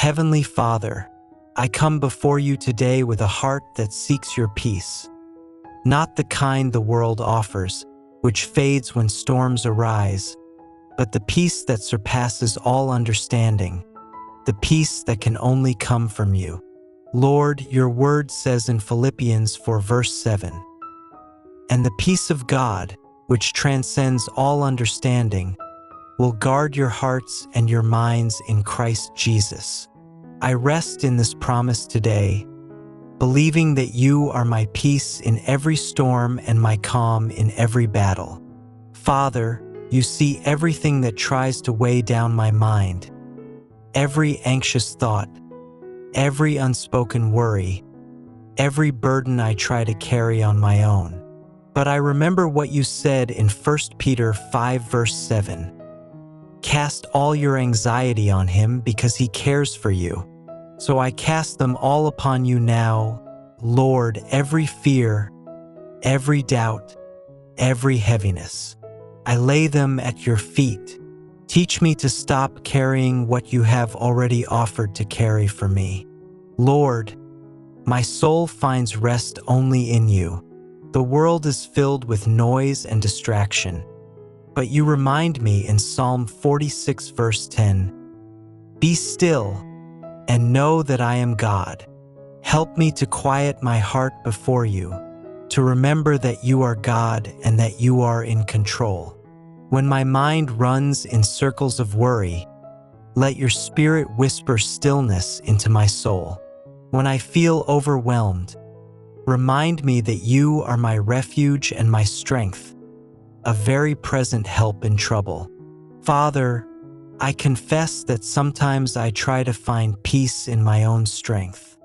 Heavenly Father, I come before you today with a heart that seeks your peace, not the kind the world offers, which fades when storms arise, but the peace that surpasses all understanding, the peace that can only come from you. Lord, your word says in Philippians 4 verse 7, "And the peace of God, which transcends all understanding, will guard your hearts and your minds in Christ Jesus." I rest in this promise today, believing that you are my peace in every storm and my calm in every battle. Father, you see everything that tries to weigh down my mind, every anxious thought, every unspoken worry, every burden I try to carry on my own. But I remember what you said in 1 Peter 5 verse 7. Cast all your anxiety on him because he cares for you. So I cast them all upon you now, Lord, every fear, every doubt, every heaviness. I lay them at your feet. Teach me to stop carrying what you have already offered to carry for me. Lord, my soul finds rest only in you. The world is filled with noise and distraction, but you remind me in Psalm 46 verse 10, "Be still and know that I am God." Help me to quiet my heart before you, to remember that you are God and that you are in control. When my mind runs in circles of worry, let your spirit whisper stillness into my soul. When I feel overwhelmed, remind me that you are my refuge and my strength, a very present help in trouble. Father, I confess that sometimes I try to find peace in my own strength.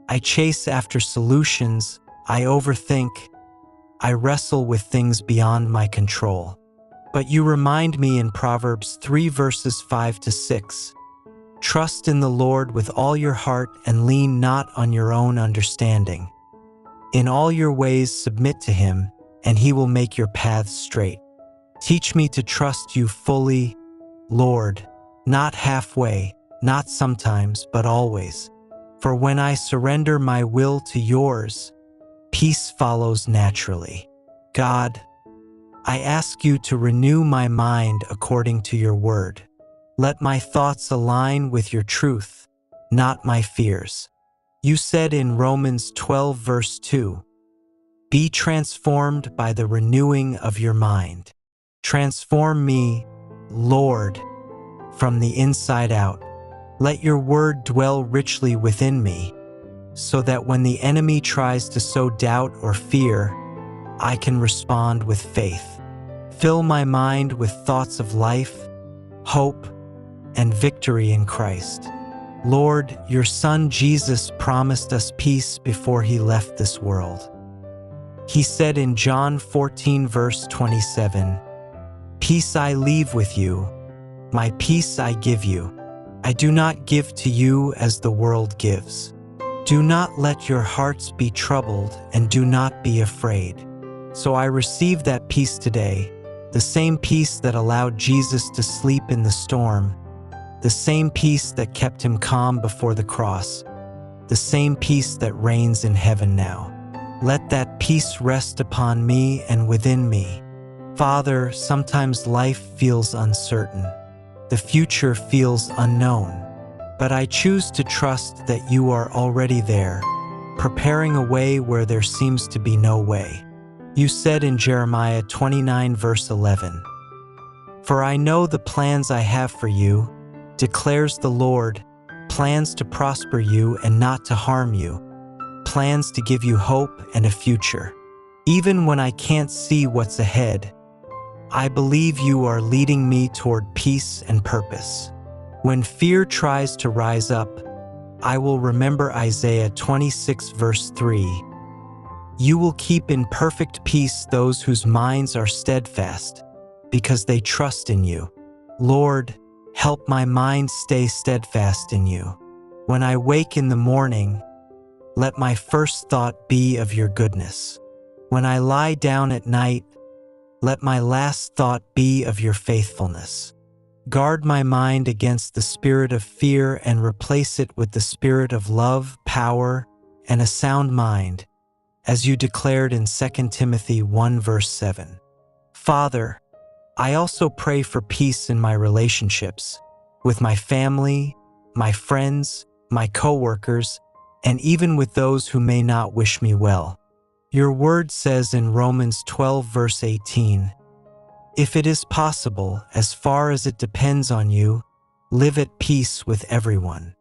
I chase after solutions, I overthink, I wrestle with things beyond my control. But you remind me in Proverbs 3 verses 5 to 6, "Trust in the Lord with all your heart and lean not on your own understanding. In all your ways submit to him, and he will make your paths straight." Teach me to trust you fully, Lord, not halfway, not sometimes, but always. For when I surrender my will to yours, peace follows naturally. God, I ask you to renew my mind according to your word. Let my thoughts align with your truth, not my fears. You said in Romans 12 verse 2, "Be transformed by the renewing of your mind." Transform me, Lord, from the inside out. Let your word dwell richly within me, so that when the enemy tries to sow doubt or fear, I can respond with faith. Fill my mind with thoughts of life, hope, and victory in Christ. Lord, your Son Jesus promised us peace before he left this world. He said in John 14 verse 27, "Peace I leave with you, my peace I give you. I do not give to you as the world gives. Do not let your hearts be troubled and do not be afraid." So I receive that peace today, the same peace that allowed Jesus to sleep in the storm, the same peace that kept him calm before the cross, the same peace that reigns in heaven now. Let that peace rest upon me and within me. Father, sometimes life feels uncertain. The future feels unknown. But I choose to trust that you are already there, preparing a way where there seems to be no way. You said in Jeremiah 29 verse 11, "For I know the plans I have for you, declares the Lord, plans to prosper you and not to harm you, plans to give you hope and a future." Even when I can't see what's ahead, I believe you are leading me toward peace and purpose. When fear tries to rise up, I will remember Isaiah 26 verse 3. "You will keep in perfect peace those whose minds are steadfast, because they trust in you." Lord, help my mind stay steadfast in you. When I wake in the morning, let my first thought be of your goodness. When I lie down at night, let my last thought be of your faithfulness. Guard my mind against the spirit of fear and replace it with the spirit of love, power, and a sound mind, as you declared in 2 Timothy 1 verse 7. Father, I also pray for peace in my relationships, with my family, my friends, my coworkers, and even with those who may not wish me well. Your word says in Romans 12 verse 18, "If it is possible, as far as it depends on you, live at peace with everyone.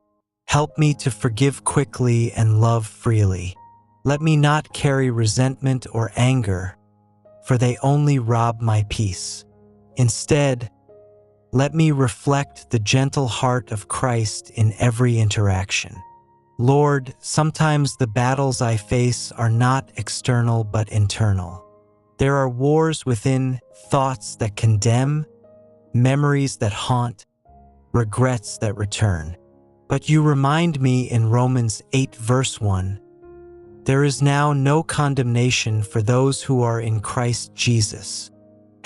Help me to forgive quickly and love freely. Let me not carry resentment or anger, for they only rob my peace. Instead, let me reflect the gentle heart of Christ in every interaction. Lord, sometimes the battles I face are not external but internal. There are wars within, thoughts that condemn, memories that haunt, regrets that return. But you remind me in Romans 8 verse 1, there is now no condemnation for those who are in Christ Jesus.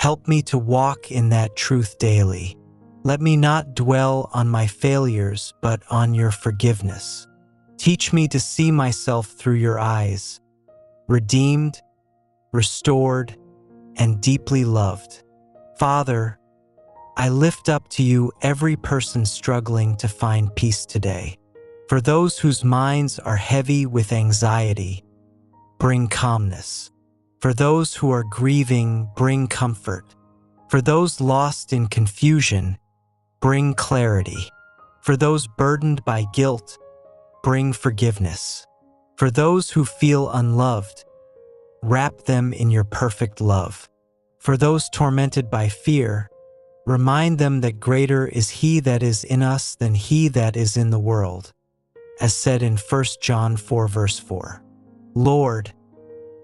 Help me to walk in that truth daily. Let me not dwell on my failures, but on your forgiveness. Teach me to see myself through your eyes, redeemed, restored, and deeply loved. Father, I lift up to you every person struggling to find peace today. For those whose minds are heavy with anxiety, bring calmness. For those who are grieving, bring comfort. For those lost in confusion, bring clarity. For those burdened by guilt, bring forgiveness. For those who feel unloved, wrap them in your perfect love. For those tormented by fear, remind them that greater is He that is in us than he that is in the world, as said in 1 John 4 verse 4. Lord,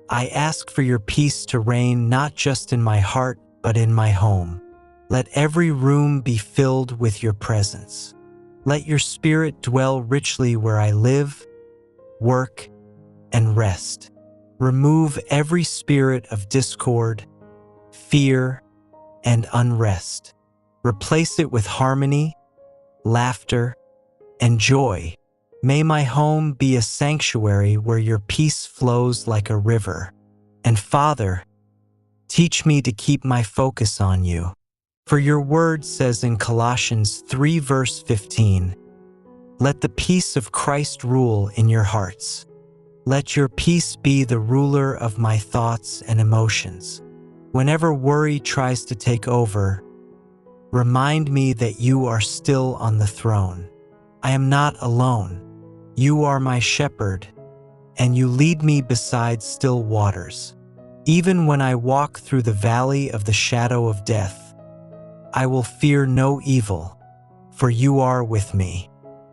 I ask for your peace to reign not just in my heart, but in my home. Let every room be filled with your presence. Let your spirit dwell richly where I live, work, and rest. Remove every spirit of discord, fear, and unrest. Replace it with harmony, laughter, and joy. May my home be a sanctuary where your peace flows like a river. And Father, teach me to keep my focus on you. For your word says in Colossians 3 verse 15, let the peace of Christ rule in your hearts. Let your peace be the ruler of my thoughts and emotions. Whenever worry tries to take over, remind me that you are still on the throne. I am not alone. You are my shepherd, and you lead me beside still waters. Even when I walk through the valley of the shadow of death, I will fear no evil, for you are with me.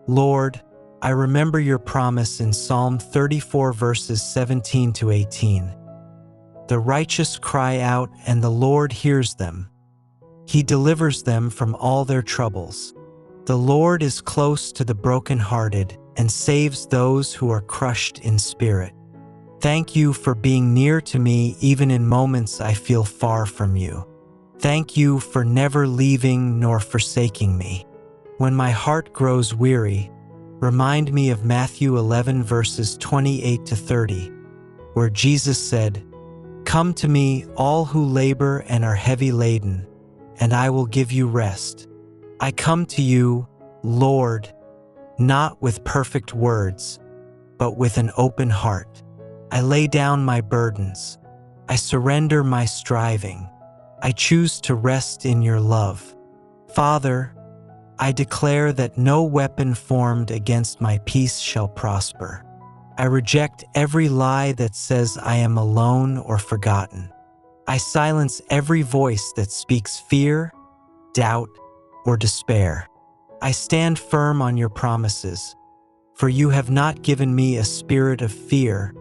Lord, I remember your promise in Psalm 34 verses 17 to 18. The righteous cry out, and the Lord hears them. He delivers them from all their troubles. The Lord is close to the brokenhearted and saves those who are crushed in spirit. Thank you for being near to me even in moments I feel far from you. Thank you for never leaving nor forsaking me. When my heart grows weary, remind me of Matthew 11 verses 28 to 30, where Jesus said, come to me, all who labor and are heavy laden, and I will give you rest. I come to you, Lord, not with perfect words, but with an open heart. I lay down my burdens. I surrender my striving. I choose to rest in your love. Father, I declare that no weapon formed against my peace shall prosper. I reject every lie that says I am alone or forgotten. I silence every voice that speaks fear, doubt, or despair. I stand firm on your promises, for you have not given me a spirit of fear,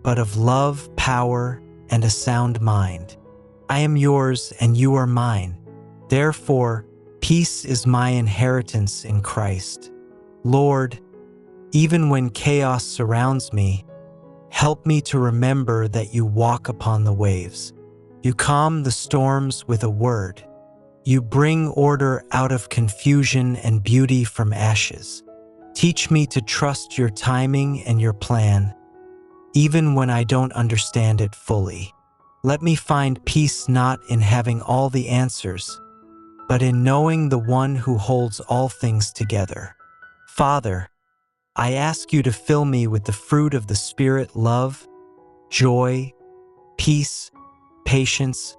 but of love, power, and a sound mind. I am yours and you are mine. Therefore, peace is my inheritance in Christ. Lord, even when chaos surrounds me, help me to remember that you walk upon the waves. You calm the storms with a word. You bring order out of confusion and beauty from ashes. Teach me to trust your timing and your plan, even when I don't understand it fully. Let me find peace not in having all the answers, but in knowing the one who holds all things together. Father, I ask you to fill me with the fruit of the Spirit: love, joy, peace, patience,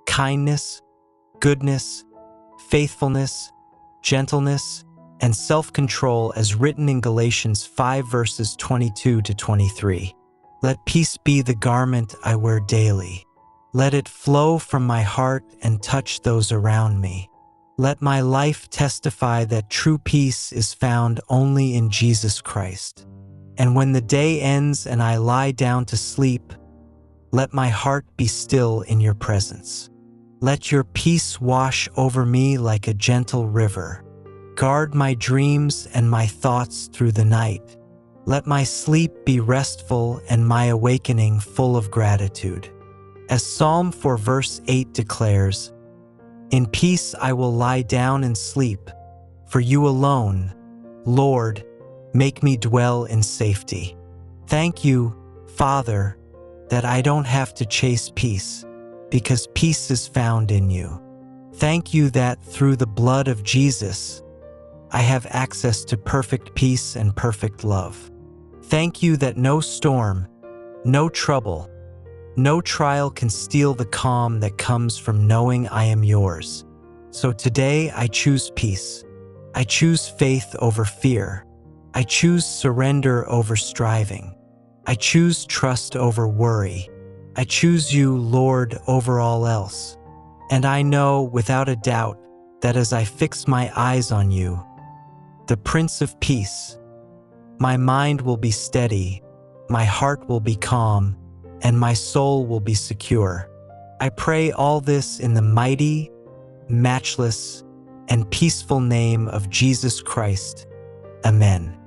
kindness, goodness, faithfulness, gentleness, and self-control, as written in Galatians 5 verses 22 to 23. Let peace be the garment I wear daily. Let it flow from my heart and touch those around me. Let my life testify that true peace is found only in Jesus Christ. And when the day ends and I lie down to sleep, let my heart be still in your presence. Let your peace wash over me like a gentle river. Guard my dreams and my thoughts through the night. Let my sleep be restful and my awakening full of gratitude. As Psalm 4 verse 8 declares, "In peace I will lie down and sleep, for you alone, Lord, make me dwell in safety." Thank you, Father, that I don't have to chase peace, because peace is found in you. Thank you that through the blood of Jesus, I have access to perfect peace and perfect love. Thank you that no storm, no trouble, no trial can steal the calm that comes from knowing I am yours. So today I choose peace. I choose faith over fear. I choose surrender over striving. I choose trust over worry. I choose you, Lord, over all else. And I know without a doubt that as I fix my eyes on you, the Prince of Peace, my mind will be steady, my heart will be calm, and my soul will be secure. I pray all this in the mighty, matchless, and peaceful name of Jesus Christ. Amen.